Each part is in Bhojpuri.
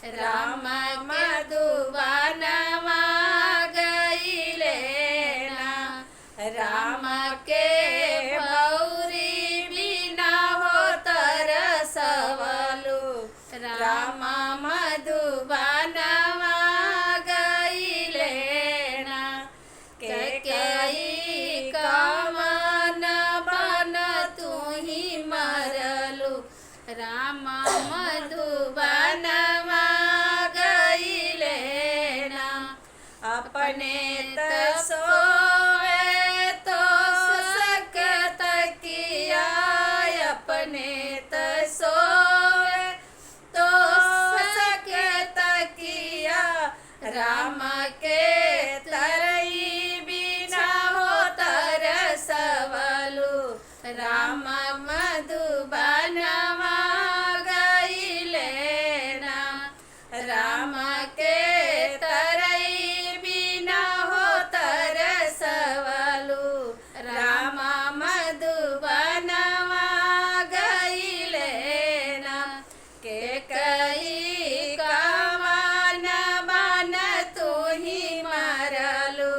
राम मधुबनवा गइले ना। राम के भौरी बिना हो तरसवलु। राम मधुबनवा गइले ना। कैकेयी कवन बन तुही मरलु। राम मधुबनवा गइले ना। अपने त सोवे तो सकत किया। अपने त सोवे तो सकत किया। राम के तरई बिना हो तरसवलु। राम मधुबनवा गइले ना। राम के तरई बिना हो तरसवलु। राम मधुबनवा गइले ना। कैकेयी कवन बन तुही मरलु।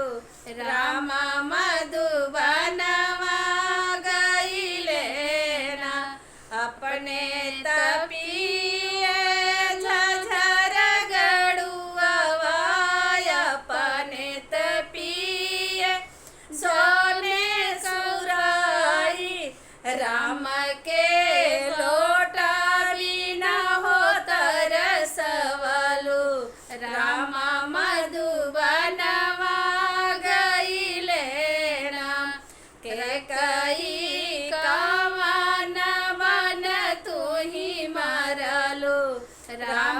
राम मधुबनवा गइले ना। अपने तपिए झझर गड़ुआवा। अपने तपिए सोने सुराई। राम के लोटा बिना हो तरसवलु। राम मधुबनवा गइले ना। कैकेयी कवन बन तुही मरलु। राम